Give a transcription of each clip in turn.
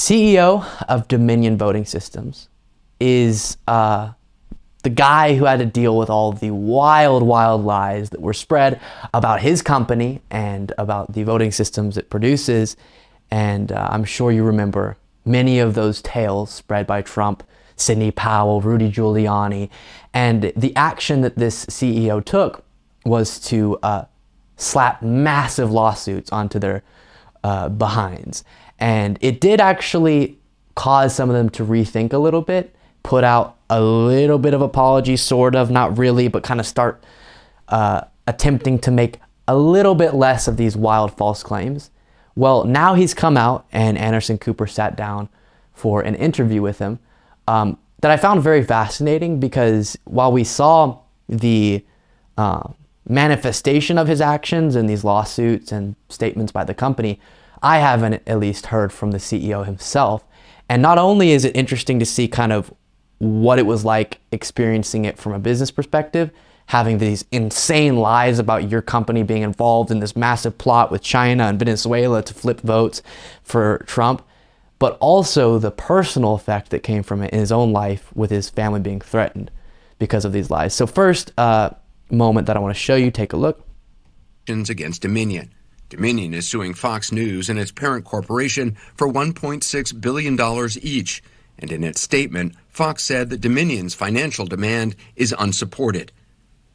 CEO of Dominion Voting Systems is the guy who had to deal with all of the wild lies that were spread about his company and about the voting systems it produces. And I'm sure you remember many of those tales spread by Trump, Sidney Powell, Rudy Giuliani. And the action that this CEO took was to slap massive lawsuits onto their behinds. And it did actually cause some of them to rethink a little bit, put out a little bit of apology, sort of, not really, but kind of start attempting to make a little bit less of these wild false claims. Well, now he's come out, and Anderson Cooper sat down for an interview with him that I found very fascinating, because while we saw the manifestation of his actions in these lawsuits and statements by the company, I haven't at least heard from the CEO himself. And not only is it interesting to see kind of what it was like experiencing it from a business perspective, having these insane lies about your company being involved in this massive plot with China and Venezuela to flip votes for Trump, but also the personal effect that came from it in his own life, with his family being threatened because of these lies. So first moment that I want to show you, take a look. Against Dominion. Dominion is suing Fox News and its parent corporation for $1.6 billion each. And in its statement, Fox said that Dominion's financial demand is unsupported.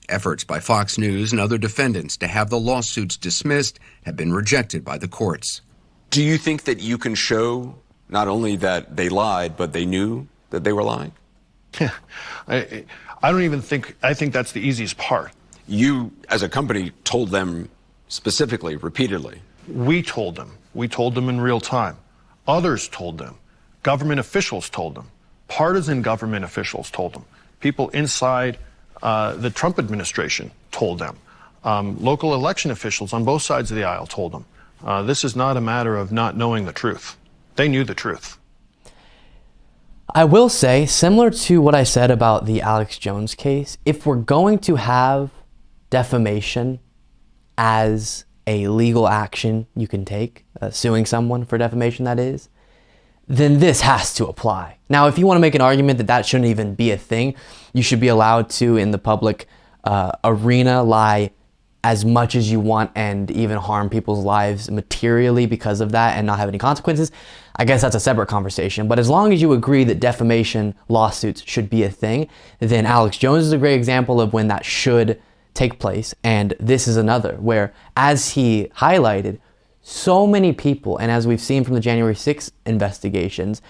Efforts by Fox News and other defendants to have the lawsuits dismissed have been rejected by the courts. Do you think that you can show not only that they lied, but they knew that they were lying? I think that's the easiest part. You, as a company, told them specifically, repeatedly. We told them. We told them in real time. Others told them. Government officials told them. Partisan government officials told them. People inside the Trump administration told them. Local election officials on both sides of the aisle told them. This is not a matter of not knowing the truth. They knew the truth. I will say, similar to what I said about the Alex Jones case, if we're going to have defamation as a legal action you can take, suing someone for defamation that is, then this has to apply. Now, if you want to make an argument that that shouldn't even be a thing, you should be allowed to, in the public arena, lie as much as you want and even harm people's lives materially because of that and not have any consequences, I guess that's a separate conversation. But as long as you agree that defamation lawsuits should be a thing, then Alex Jones is a great example of when that should take place. And this is another where, as he highlighted, so many people, and as we've seen from the January 6th investigations,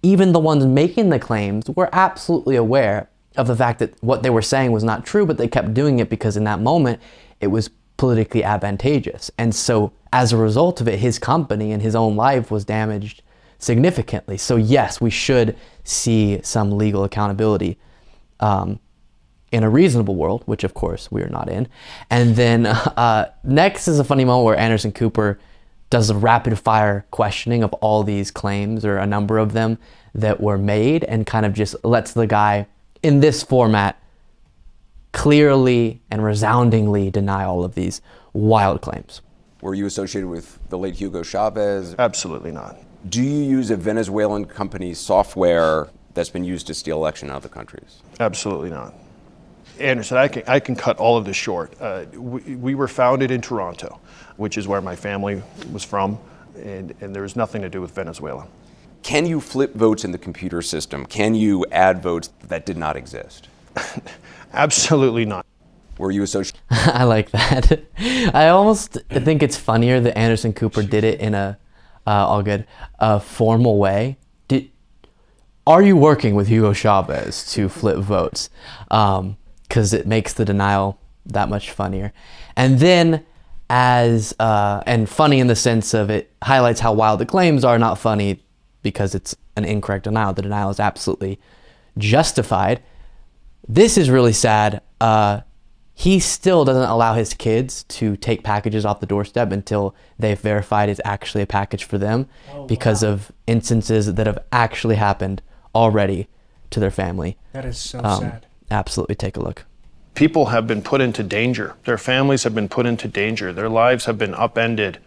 even the ones making the claims were absolutely aware of the fact that what they were saying was not true, but they kept doing it because in that moment it was politically advantageous. And so as a result of it, his company and his own life was damaged significantly. So yes, we should see some legal accountability in a reasonable world, which of course we are not in. And then next is a funny moment where Anderson Cooper does a rapid fire questioning of all these claims, or a number of them that were made, and kind of just lets the guy in this format clearly and resoundingly deny all of these wild claims. Were you associated with the late Hugo Chavez? Absolutely not. Do you use a Venezuelan company's software that's been used to steal election in other countries? Absolutely not. Anderson, I can cut all of this short. We were founded in Toronto, which is where my family was from, and there was nothing to do with Venezuela. Can you flip votes in the computer system? Can you add votes that did not exist? Absolutely not. Were you associated? I like that. I almost think it's funnier that Anderson Cooper did it in a formal way. Are you working with Hugo Chavez to flip votes? Because it makes the denial that much funnier. And then and funny in the sense of it highlights how wild the claims are, not funny because it's an incorrect denial. The denial is absolutely justified. This is really sad. He still doesn't allow his kids to take packages off the doorstep until they've verified it's actually a package for them, because of instances that have actually happened already to their family. That is so sad. Absolutely, take a look. People have been put into danger. Their families have been put into danger. Their lives have been upended,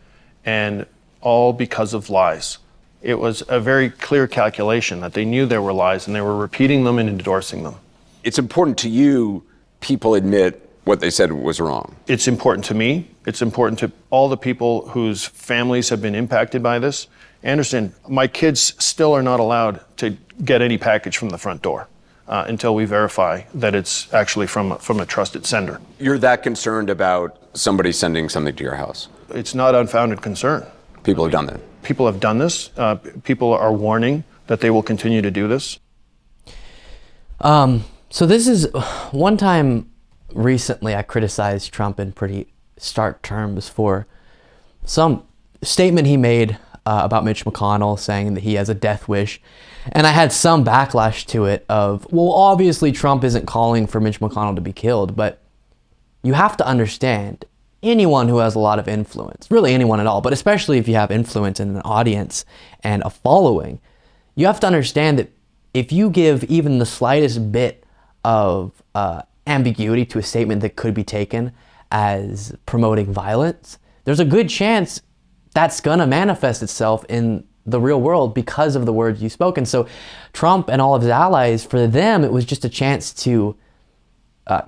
and all because of lies. It was a very clear calculation that they knew there were lies and they were repeating them and endorsing them. It's important to you people admit what they said was wrong. It's important to me. It's important to all the people whose families have been impacted by this. Anderson, my kids still are not allowed to get any package from the front door until we verify that it's actually from a trusted sender. You're that concerned about somebody sending something to your house? It's not unfounded concern. People have done that. People have done this. People are warning that they will continue to do this. So this is one time recently I criticized Trump in pretty stark terms for some statement he made about Mitch McConnell, saying that he has a death wish. And I had some backlash to it of, well, obviously Trump isn't calling for Mitch McConnell to be killed, but you have to understand, anyone who has a lot of influence, really anyone at all, but especially if you have influence in an audience and a following, you have to understand that if you give even the slightest bit of ambiguity to a statement that could be taken as promoting violence, there's a good chance that's going to manifest itself in the real world because of the words you spoke. And so Trump and all of his allies, for them, it was just a chance to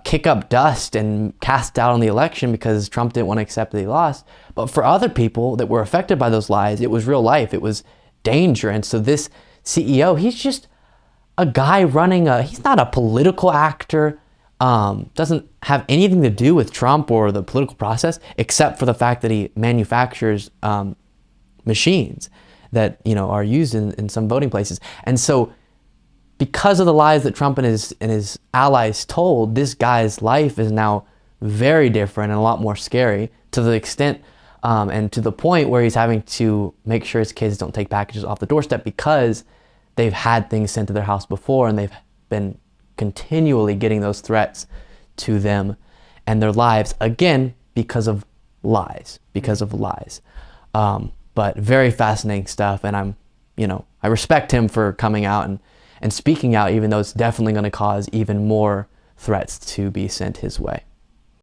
kick up dust and cast doubt on the election because Trump didn't want to accept that he lost. But for other people that were affected by those lies, it was real life. It was danger. And so this CEO, he's just a guy running he's not a political actor, doesn't have anything to do with Trump or the political process, except for the fact that he manufactures machines that, are used in some voting places. And so because of the lies that Trump and his allies told, this guy's life is now very different and a lot more scary, to the extent and to the point where he's having to make sure his kids don't take packages off the doorstep because they've had things sent to their house before and they've been continually getting those threats to them and their lives, again, because of lies. But very fascinating stuff, and I respect him for coming out and speaking out, even though it's definitely going to cause even more threats to be sent his way.